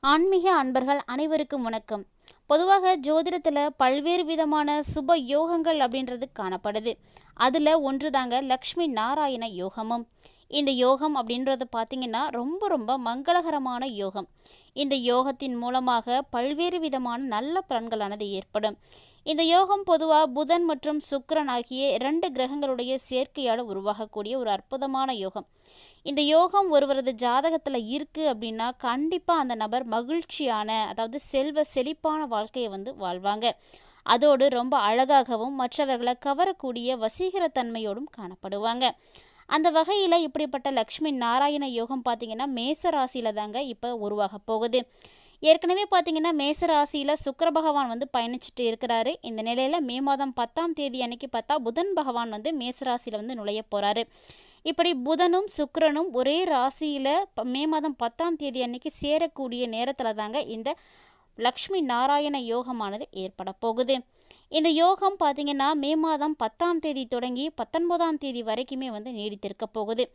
ஆன்மீக அன்பர்கள் அனைவருக்கும் வணக்கம். பொதுவாக ஜோதிடத்தில் பல்வேறு விதமான சுப யோகங்கள் அப்படின்றது காணப்படுது. அதில் ஒன்று தாங்க லக்ஷ்மி நாராயண யோகமும். இந்த யோகம் அப்படின்றது பார்த்திங்கன்னா ரொம்ப ரொம்ப மங்களகரமான யோகம். இந்த யோகத்தின் மூலமாக பல்வேறு விதமான நல்ல பலன்களானது ஏற்படும். இந்த யோகம் பொதுவாக புதன் மற்றும் சுக்கிரன் ஆகிய 2 கிரகங்களுடைய சேர்க்கையால் உருவாகக்கூடிய ஒரு அற்புதமான யோகம். இந்த யோகம் ஒருவரது ஜாதகத்தில் இருக்குது அப்படின்னா கண்டிப்பாக அந்த நபர் மகிழ்ச்சியான, அதாவது செல்வ செழிப்பான வாழ்க்கையை வாழ்வாங்க. அதோடு ரொம்ப அழகாகவும் மற்றவர்களை கவரக்கூடிய வசீகரத்தன்மையோடும் காணப்படுவாங்க. அந்த வகையில் இப்படிப்பட்ட லக்ஷ்மி நாராயண யோகம் பார்த்திங்கன்னா மேச ராசியில் தாங்க இப்போ உருவாக போகுது. ஏற்கனவே பார்த்திங்கன்னா மேச ராசியில் சுக்கிர பகவான் பயணிச்சுட்டு இருக்கிறாரு. இந்த நிலையில் மே மாதம் 10ஆம் தேதி அன்னைக்கு பார்த்தா புதன் பகவான் மேச ராசியில் நுழைய போகிறாரு. இப்படி புதனும் சுக்கிரனும் ஒரே ராசியில் மே மாதம் 10ஆம் தேதி அன்னைக்கு சேரக்கூடிய நேரத்தில் தாங்க இந்த லக்ஷ்மி நாராயண யோகமானது ஏற்பட போகுது. இந்த யோகம் பார்த்திங்கன்னா மே மாதம் 10ஆம் தேதி தொடங்கி 19ஆம் தேதி வரைக்குமே நீடித்திருக்க போகுது.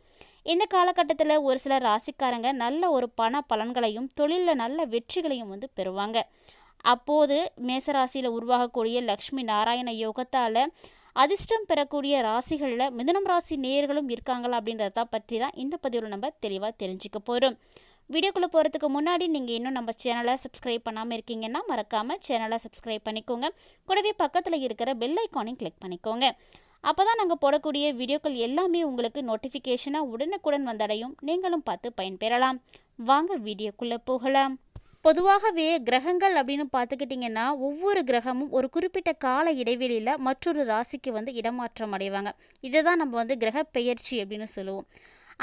இந்த காலகட்டத்தில் ஒரு சில ராசிக்காரங்க நல்ல ஒரு பண பலன்களையும் தொழிலில் நல்ல வெற்றிகளையும் பெறுவாங்க. அப்போது மேசராசியில் உருவாகக்கூடிய லக்ஷ்மி நாராயண யோகத்தால் அதிர்ஷ்டம் பெறக்கூடிய ராசிகளில் மிதுனம் ராசி நேயர்களும் இருக்காங்களா அப்படின்றத பற்றி தான் இந்த பதிவில் நம்ம தெளிவாக தெரிஞ்சுக்க போகிறோம். வீடியோக்குள்ளே போகிறதுக்கு முன்னாடி நீங்கள் இன்னும் நம்ம சேனலை சப்ஸ்கிரைப் பண்ணாமல் இருக்கீங்கன்னா மறக்காமல் சேனலை சப்ஸ்கிரைப் பண்ணிக்கோங்க. கூடவே பக்கத்தில் இருக்கிற பெல் ஐக்கானையும் கிளிக் பண்ணிக்கோங்க. அப்போ தான் நாங்கள் போடக்கூடிய வீடியோக்கள் எல்லாமே உங்களுக்கு நோட்டிஃபிகேஷனாக உடனுக்குடன் வந்தடையும். நீங்களும் பார்த்து பயன்பெறலாம். வாங்க வீடியோக்குள்ளே போகலாம். பொதுவாகவே கிரகங்கள் அப்படின்னு பார்த்துக்கிட்டிங்கன்னா ஒவ்வொரு கிரகமும் ஒரு குறிப்பிட்ட கால இடைவெளியில் மற்றொரு ராசிக்கு இடமாற்றம் அடைவாங்க. இதை தான் நம்ம கிரக பெயர்ச்சி அப்படின்னு சொல்லுவோம்.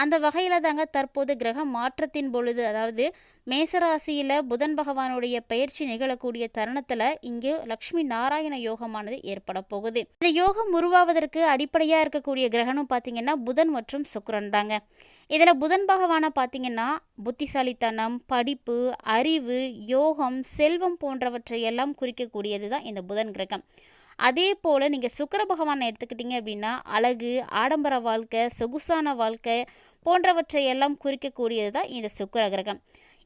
அந்த வகையில் தாங்க தற்போது கிரக மாற்றத்தின் பொழுது, அதாவது மேசராசியில் புதன் பகவானுடைய பெயர்ச்சி நிகழக்கூடிய தருணத்தில் இங்கு லக்ஷ்மி நாராயண யோகமானது ஏற்பட போகுது. இந்த யோகம் உருவாவதற்கு அடிப்படையாக இருக்கக்கூடிய கிரகமும் பார்த்திங்கன்னா புதன் மற்றும் சுக்கிரன் தாங்க. இதில் புதன் பகவானை பார்த்திங்கன்னா புத்திசாலித்தனம், படிப்பு, அறிவு, யோகம், செல்வம் போன்றவற்றை எல்லாம் குறிக்கக்கூடியது தான் இந்த புதன் கிரகம். அதே போல் நீங்கள் சுக்கிர பகவானை எடுத்துக்கிட்டிங்க அப்படின்னா அழகு, ஆடம்பர வாழ்க்கை, சொகுசான வாழ்க்கை போன்றவற்றை எல்லாம் குறிக்கக்கூடியது தான் இந்த சுக்கிர கிரகம்.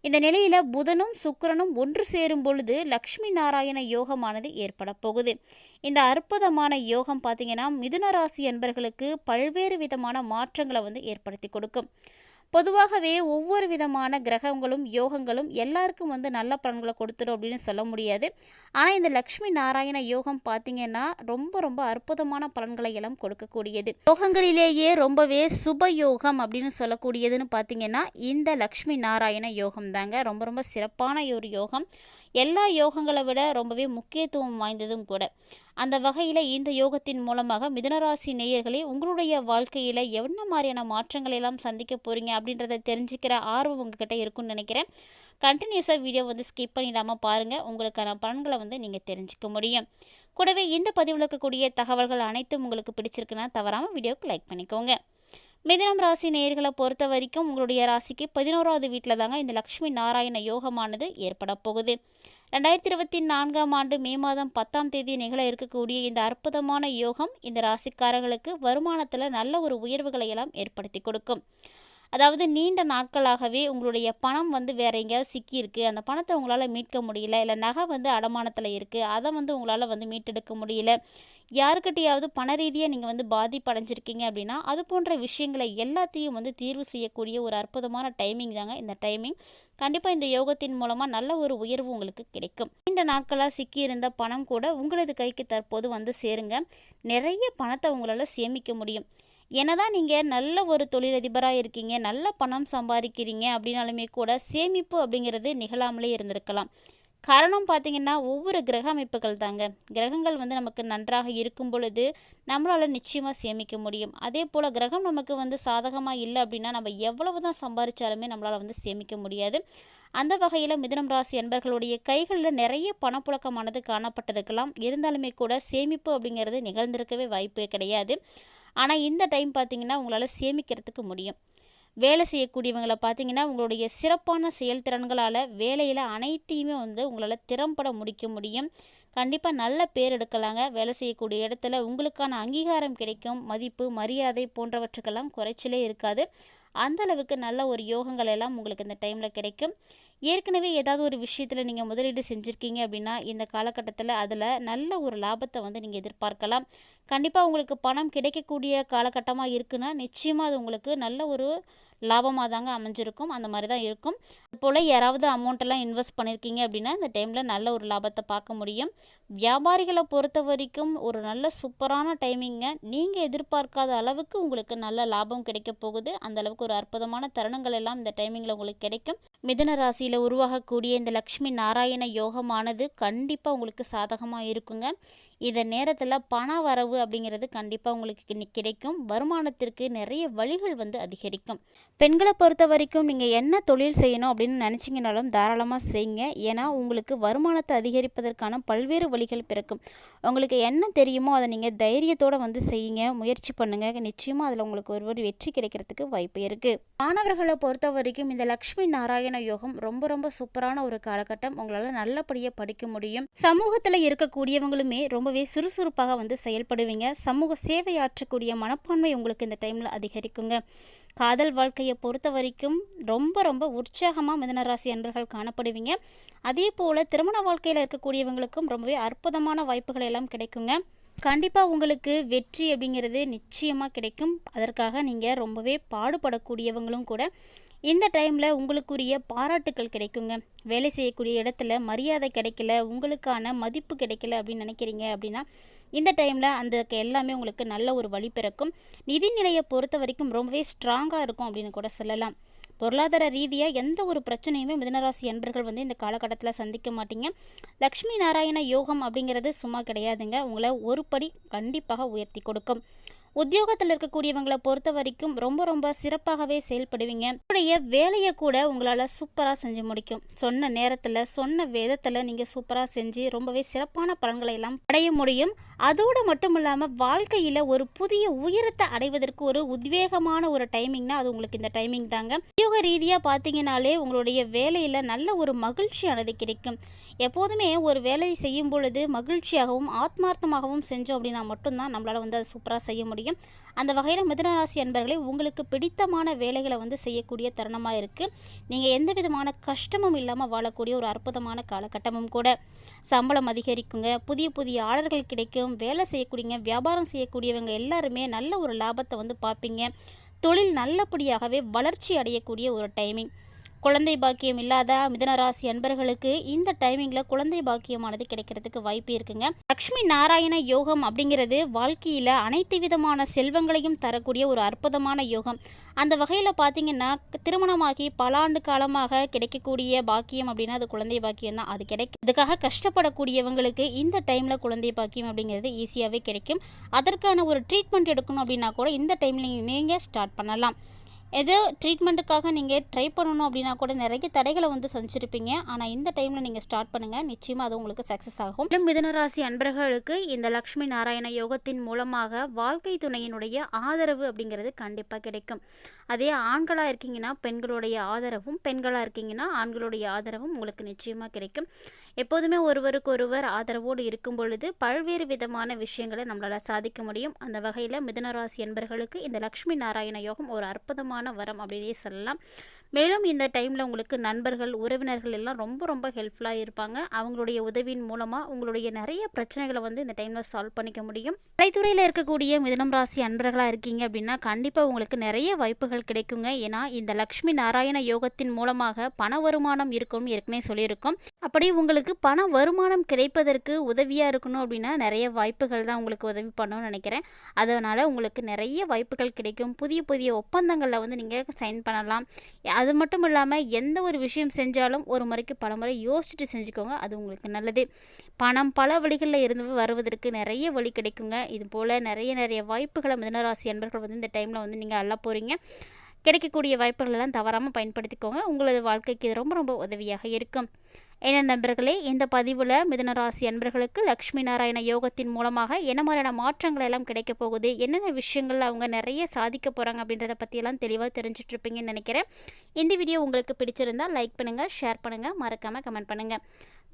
இந்த நிலையில் புதனும் சுக்கிரனும் ஒன்று சேரும் பொழுது லக்ஷ்மி நாராயண யோகமானது ஏற்பட போகுது. இந்த அற்புதமான யோகம் பார்த்திங்கன்னா மிதுன ராசி என்பர்களுக்கு பல்வேறு விதமான மாற்றங்களை ஏற்படுத்தி கொடுக்கும். பொதுவாகவே ஒவ்வொரு விதமான கிரகங்களும் யோகங்களும் எல்லாருக்கும் நல்ல பலன்களை கொடுத்துடும் அப்படின்னு சொல்ல முடியாது. ஆனால் இந்த லக்ஷ்மி நாராயண யோகம் பார்த்திங்கன்னா ரொம்ப ரொம்ப அற்புதமான பலன்களை எல்லாம் கொடுக்கக்கூடியது. யோகங்களிலேயே ரொம்பவே சுப யோகம் அப்படின்னு சொல்லக்கூடியதுன்னு பார்த்திங்கன்னா இந்த லக்ஷ்மி நாராயண யோகம் தாங்க. ரொம்ப ரொம்ப சிறப்பான ஒரு யோகம். எல்லா யோகங்களை விட ரொம்பவே முக்கியத்துவம் வாய்ந்ததும் கூட. அந்த வகையில் இந்த யோகத்தின் மூலமாக மிதுனராசி நேயர்களே உங்களுடைய வாழ்க்கையில் என்ன மாதிரியான மாற்றங்களை எல்லாம் சந்திக்க போகிறீங்க அப்படின்றத தெரிஞ்சுக்கிற ஆர்வம் உங்ககிட்ட இருக்குன்னு நினைக்கிறேன். கண்டினியூஸாக வீடியோ ஸ்கிப் பண்ணிடாமல் பாருங்கள். உங்களுக்கான பலன்களை நீங்கள் தெரிஞ்சுக்க முடியும். கூடவே இந்த பதிவில் இருக்கக்கூடிய தகவல்கள் அனைத்தும் உங்களுக்கு பிடிச்சிருக்குன்னா தவறாமல் வீடியோவுக்கு லைக் பண்ணிக்கோங்க. மிதுனம் ராசி நேயர்களை பொறுத்த வரைக்கும் உங்களுடைய ராசிக்கு 11வது வீட்டில் தாங்க இந்த லக்ஷ்மி நாராயண யோகமானது ஏற்பட போகுது. 2024ஆம் ஆண்டு மே மாதம் 10ஆம் தேதி நிகழ இருக்கக்கூடிய இந்த அற்புதமான யோகம் இந்த ராசிக்காரர்களுக்கு வருமானத்தில் நல்ல ஒரு உயர்வுகளை எல்லாம் ஏற்படுத்தி கொடுக்கும். அதாவது நீண்ட நாட்களாகவே உங்களுடைய பணம் வேற எங்கேயாவது சிக்கியிருக்கு, அந்த பணத்தை உங்களால் மீட்க முடியல, இல்லை நகை அடமானத்தில் இருக்குது, அதை உங்களால் மீட்டெடுக்க முடியல, யாருக்கிட்டையாவது பண ரீதியாக நீங்கள் பாதிப்படைஞ்சிருக்கீங்க அப்படின்னா அது போன்ற விஷயங்களை எல்லாத்தையும் தீர்வு செய்யக்கூடிய ஒரு அற்புதமான டைமிங் தாங்க இந்த டைமிங். கண்டிப்பாக இந்த யோகத்தின் மூலமாக நல்ல ஒரு உயர்வு உங்களுக்கு கிடைக்கும். நீண்ட நாட்களாக சிக்கியிருந்த பணம் கூட உங்களது கைக்கு தற்போது சேருங்க. நிறைய பணத்தை உங்களால் சேமிக்க முடியும். என்னதான் நீங்கள் நல்ல ஒரு தொழிலதிபராக இருக்கீங்க, நல்ல பணம் சம்பாதிக்கிறீங்க அப்படின்னாலுமே கூட சேமிப்பு அப்படிங்கிறது நிகழாமலே இருந்திருக்கலாம். காரணம் பார்த்திங்கன்னா ஒவ்வொரு கிரக அமைப்புகள் தாங்க. கிரகங்கள் நமக்கு நன்றாக இருக்கும் பொழுது நம்மளால் நிச்சயமாக சேமிக்க முடியும். அதே போல் கிரகம் நமக்கு சாதகமாக இல்லை அப்படின்னா நம்ம எவ்வளவு தான் சம்பாதிச்சாலுமே நம்மளால் சேமிக்க முடியாது. அந்த வகையில் மிதுனம் ராசி என்பர்களுடைய கைகளில் நிறைய பணப்புழக்கமானது காணப்பட்டிருக்கலாம். இருந்தாலுமே கூட சேமிப்பு அப்படிங்கிறது நிகழ்ந்திருக்கவே வாய்ப்பே கிடையாது. ஆனால் இந்த டைம் பார்த்திங்கன்னா உங்களால் சேமிக்கிறதுக்கு முடியும். வேலை செய்யக்கூடியவங்களை பார்த்திங்கன்னா உங்களுடைய சிறப்பான செயல்திறன்களால் வேலையில் அனைத்தையுமே உங்களால் திறம்பட முடிக்க முடியும். கண்டிப்பாக நல்ல பேர் எடுக்கலாங்க. வேலை செய்யக்கூடிய இடத்துல உங்களுக்கான அங்கீகாரம் கிடைக்கும். மதிப்பு, மரியாதை போன்றவற்றுக்கெல்லாம் குறைச்சலே இருக்காது. அந்தளவுக்கு நல்ல ஒரு யோகங்கள் எல்லாம் உங்களுக்கு இந்த டைமில் கிடைக்கும். ஏற்கனவே ஏதாவது ஒரு விஷயத்தில் நீங்கள் முதலீடு செஞ்சுருக்கீங்க அப்படின்னா இந்த காலகட்டத்தில் அதில் நல்ல ஒரு லாபத்தை வந்து நீங்கள் எதிர்பார்க்கலாம். கண்டிப்பாக உங்களுக்கு பணம் கிடைக்கக்கூடிய காலகட்டமாக இருக்குன்னா நிச்சயமாக அது உங்களுக்கு நல்ல ஒரு லாபமாக தாங்க அமைஞ்சிருக்கும். அந்த மாதிரி தான் இருக்கும். அதுபோல் யாராவது அமௌண்ட்டெல்லாம் இன்வெஸ்ட் பண்ணியிருக்கீங்க அப்படின்னா இந்த டைமில் நல்ல ஒரு லாபத்தை பார்க்க முடியும். வியாபாரிகளை பொறுத்த வரைக்கும் ஒரு நல்ல சூப்பரான டைமிங்க. நீங்கள் எதிர்பார்க்காத அளவுக்கு உங்களுக்கு நல்ல லாபம் கிடைக்க போகுது. அந்த அளவுக்கு ஒரு அற்புதமான தருணங்கள் எல்லாம் இந்த டைமிங்கில் உங்களுக்கு கிடைக்கும். மிதுன ராசியில் உருவாகக்கூடிய இந்த லக்ஷ்மி நாராயண யோகமானது கண்டிப்பாக உங்களுக்கு சாதகமாக இருக்குங்க. இந்த நேரத்தில் பண வரவு அப்படிங்கிறது கண்டிப்பாக உங்களுக்கு கிடைக்கும். வருமானத்திற்கு நிறைய வழிகள் வந்து அதிகரிக்கும். பெண்களை பொறுத்த வரைக்கும் நீங்கள் என்ன தொழில் செய்யணும் அப்படின்னு நினச்சிங்கனாலும் தாராளமாக செய்யுங்க. ஏன்னா உங்களுக்கு வருமானத்தை அதிகரிப்பதற்கான பல்வேறு வழிகள் பிறக்கும். உங்களுக்கு என்ன தெரியுமோ அதை நீங்கள் தைரியத்தோடு வந்து செய்யுங்க, முயற்சி பண்ணுங்கள். நிச்சயமாக அதில் உங்களுக்கு ஒரு வெற்றி கிடைக்கிறதுக்கு வாய்ப்பு இருக்குது. மாணவர்களை பொறுத்த வரைக்கும் இந்த லக்ஷ்மி நாராயண யோகம் ரொம்ப ரொம்ப சூப்பரான ஒரு காலகட்டம். உங்களால் நல்லபடியாக படிக்க முடியும். சமூகத்தில் இருக்கக்கூடியவங்களுமே ரொம்பவே சுறுசுறுப்பாக வந்து செயல்படுவீங்க. சமூக சேவையாற்றக்கூடிய மனப்பான்மை உங்களுக்கு இந்த டைமில் அதிகரிக்குங்க. காதல் வாழ்க்கையை பொறுத்த வரைக்கும் ரொம்ப ரொம்ப உற்சாகமாக மிதுனராசி அன்பர்கள் காணப்படுவீங்க. அதே போல் திருமண வாழ்க்கையில் இருக்கக்கூடியவங்களுக்கும் ரொம்பவே அற்புதமான வாய்ப்புகள் எல்லாம் கிடைக்குங்க. கண்டிப்பாக உங்களுக்கு வெற்றி அப்படிங்கிறது நிச்சயமாக கிடைக்கும். அதற்காக நீங்கள் ரொம்பவே பாடுபடக்கூடியவங்களும் கூட. இந்த டைமில் உங்களுக்குரிய பாராட்டுக்கள் கிடைக்குங்க. வேலை செய்யக்கூடிய இடத்துல மரியாதை கிடைக்கல, உங்களுக்கான மதிப்பு கிடைக்கல அப்படின்னு நினைக்கிறீங்க அப்படின்னா இந்த டைமில் அந்த எல்லாமே உங்களுக்கு நல்ல ஒரு வழி பிறக்கும். நிதிநிலையை பொறுத்த வரைக்கும் ரொம்பவே ஸ்ட்ராங்காக இருக்கும் அப்படின்னு கூட சொல்லலாம். பொருளாதார ரீதியாக எந்த ஒரு பிரச்சனையுமே மிதுனராசி அன்பர்கள் வந்து இந்த காலகட்டத்தில் சந்திக்க மாட்டீங்க. லக்ஷ்மி நாராயண யோகம் அப்படிங்கிறது சும்மா கிடையாதுங்க. உங்களை ஒரு படி கண்டிப்பாக உயர்த்தி கொடுக்கும். உத்தியோகத்தில் இருக்கக்கூடியவங்களை பொறுத்த வரைக்கும் ரொம்ப ரொம்ப சிறப்பாகவே செயல்படுவீங்க. உங்களுடைய வேலையை கூட உங்களால் சூப்பராக செஞ்சு முடிக்கும். சொன்ன நேரத்தில் சொன்ன விதத்தில் நீங்கள் சூப்பராக செஞ்சு ரொம்பவே சிறப்பான பலன்களை எல்லாம் அடைய முடியும். அதோடு மட்டும் இல்லாமல் வாழ்க்கையில் ஒரு புதிய உயரத்தை அடைவதற்கு ஒரு உத்வேகமான ஒரு டைமிங்னா அது உங்களுக்கு இந்த டைமிங் தாங்க. உத்தியோக ரீதியாக பார்த்தீங்கன்னாலே உங்களுடைய வேலையில் நல்ல ஒரு மகிழ்ச்சியானது கிடைக்கும். எப்போதுமே ஒரு வேலையை செய்யும் பொழுது மகிழ்ச்சியாகவும் ஆத்மார்த்தமாகவும் செஞ்சோம் அப்படின்னா மட்டும்தான் நம்மளால் வந்து அதை சூப்பராக செய்ய முடியும். அந்த வகையில் மிதுனராசி அன்பர்களே உங்களுக்கு பிடித்தமான வேலைகளை வந்து செய்யக்கூடிய தருணமாக இருக்குது. நீங்கள் எந்த விதமான கஷ்டமும் இல்லாமல் வாழக்கூடிய ஒரு அற்புதமான காலகட்டமும் கூட. சம்பளம் அதிகரிக்குங்க. புதிய புதிய ஆர்டர்கள் கிடைக்கும். வேலை செய்யக்கூடியங்க, வியாபாரம் செய்யக்கூடியவங்க எல்லாருமே நல்ல ஒரு லாபத்தை வந்து பார்ப்பீங்க. தொழில் நல்லபடியாகவே வளர்ச்சி அடையக்கூடிய ஒரு டைமிங். குழந்தை பாக்கியம் இல்லாத மிதுனராசி அன்பர்களுக்கு இந்த டைமிங்கில் குழந்தை பாக்கியமானது கிடைக்கிறதுக்கு வாய்ப்பு இருக்குங்க. லக்ஷ்மி நாராயண யோகம் அப்படிங்கிறது வாழ்க்கையில் அனைத்து விதமான செல்வங்களையும் தரக்கூடிய ஒரு அற்புதமான யோகம். அந்த வகையில் பார்த்தீங்கன்னா திருமணமாகி பல ஆண்டு காலமாக கிடைக்கக்கூடிய பாக்கியம் அப்படின்னா அது குழந்தை பாக்கியம் தான். அது கிடைக்கும். அதுக்காக கஷ்டப்படக்கூடியவங்களுக்கு இந்த டைமில் குழந்தை பாக்கியம் அப்படிங்கிறது ஈஸியாகவே கிடைக்கும். அதற்கான ஒரு ட்ரீட்மெண்ட் எடுக்கணும் அப்படின்னா கூட இந்த டைமில் நீங்கள் ஸ்டார்ட் பண்ணலாம். ஏதோ ட்ரீட்மெண்ட்டுக்காக நீங்கள் ட்ரை பண்ணணும் அப்படின்னா கூட நிறைய தடைகளை வந்து சந்திச்சிருப்பீங்க. ஆனால் இந்த டைமில் நீங்கள் ஸ்டார்ட் பண்ணுங்கள். நிச்சயமாக அது உங்களுக்கு சக்ஸஸ் ஆகும். மிதுனராசி அன்பர்களுக்கு இந்த லக்ஷ்மி நாராயண யோகத்தின் மூலமாக வாழ்க்கை துணையினுடைய ஆதரவு அப்படிங்கிறது கண்டிப்பாக கிடைக்கும். அதே ஆண்களாக இருக்கீங்கன்னா பெண்களுடைய ஆதரவும், பெண்களாக இருக்கீங்கன்னா ஆண்களுடைய ஆதரவும் உங்களுக்கு நிச்சயமாக கிடைக்கும். எப்போதுமே ஒருவருக்கு ஒருவர் ஆதரவோடு இருக்கும் பொழுது பல்வேறு விதமான விஷயங்களை நம்மளால் சாதிக்க முடியும். அந்த வகையில் மிதுனராசி அன்பர்களுக்கு இந்த லக்ஷ்மி நாராயண யோகம் ஒரு அற்புதமான வரம் அப்படின்னே சொல்லலாம். மேலும் இந்த டைமில் உங்களுக்கு நண்பர்கள், உறவினர்கள் எல்லாம் ரொம்ப ரொம்ப ஹெல்ப்ஃபுல்லாக இருப்பாங்க. அவங்களுடைய உதவியின் மூலமாக உங்களுடைய நிறைய பிரச்சனைகளை வந்து இந்த டைமில் சால்வ் பண்ணிக்க முடியும். கலைத்துறையில் இருக்கக்கூடிய மிதுனம் ராசி அன்பர்களாக இருக்கீங்க அப்படின்னா கண்டிப்பாக உங்களுக்கு நிறைய வாய்ப்புகள் கிடைக்குங்க. ஏன்னா இந்த லக்ஷ்மி நாராயண யோகத்தின் மூலமாக பண வருமானம் இருக்கும்னு ஏற்கனவே சொல்லியிருக்கோம். அப்படி உங்களுக்கு பண வருமானம் கிடைப்பதற்கு உதவியாக இருக்கணும் அப்படின்னா நிறைய வாய்ப்புகள் தான் உங்களுக்கு உதவி பண்ணணும்னு நினைக்கிறேன். அதனால் உங்களுக்கு நிறைய வாய்ப்புகள் கிடைக்கும். புதிய புதிய ஒப்பந்தங்களில் வந்து நீங்கள் சைன் பண்ணலாம். அது மட்டும் இல்லாமல் எந்த ஒரு விஷயம் செஞ்சாலும் ஒரு முறைக்கு பல முறை யோசிச்சுட்டு செஞ்சுக்கோங்க. அது உங்களுக்கு நல்லது. பணம் பல வழிகளில் இருந்து வருவதற்கு நிறைய வழி கிடைக்குங்க. இது போல் நிறைய வாய்ப்புகளை மிதுனராசி அன்பர்கள் வந்து இந்த டைமில் வந்து நீங்கள் அள்ள போகிறீங்க. கிடைக்கக்கூடிய வாய்ப்புகளெல்லாம் தவறாமல் பயன்படுத்திக்கோங்க. உங்களது வாழ்க்கைக்கு இது ரொம்ப ரொம்ப உதவியாக இருக்கும். என்ன நண்பர்களே, இந்த பதிவில் மிதுனராசி அன்பர்களுக்கு லக்ஷ்மி நாராயண யோகத்தின் மூலமாக என்ன மாதிரியான மாற்றங்கள் எல்லாம் கிடைக்க போகுது, என்னென்ன விஷயங்கள் அவங்க நிறைய சாதிக்க போகிறாங்க அப்படின்றத பற்றியெல்லாம் தெளிவாக தெரிஞ்சிட்ருப்பீங்கன்னு நினைக்கிறேன். இந்த வீடியோ உங்களுக்கு பிடிச்சிருந்தால் லைக் பண்ணுங்கள், ஷேர் பண்ணுங்கள், மறக்காமல் கமெண்ட் பண்ணுங்கள்.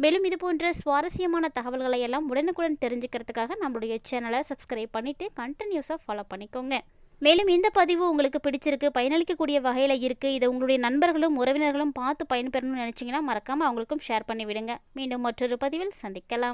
மேலும் இது போன்ற சுவாரஸ்யமான தகவல்களை எல்லாம் உடனுக்குடன் தெரிஞ்சுக்கிறதுக்காக நம்மளுடைய சேனலை சப்ஸ்கிரைப் பண்ணிவிட்டு கண்டினியூஸாக ஃபாலோ பண்ணிக்கோங்க. மேலும் இந்த பதிவு உங்களுக்கு பிடிச்சிருக்கு, பயனளிக்கக்கூடிய வகையில் இருக்குது, இதை உங்களுடைய நண்பர்களும் உறவினர்களும் பார்த்து பயன்பெறணும்னு நினச்சிங்கன்னா மறக்காமல் அவங்களுக்கும் ஷேர் பண்ணி விடுங்க. மீண்டும் மற்றொரு பதிவில் சந்திக்கலாம்.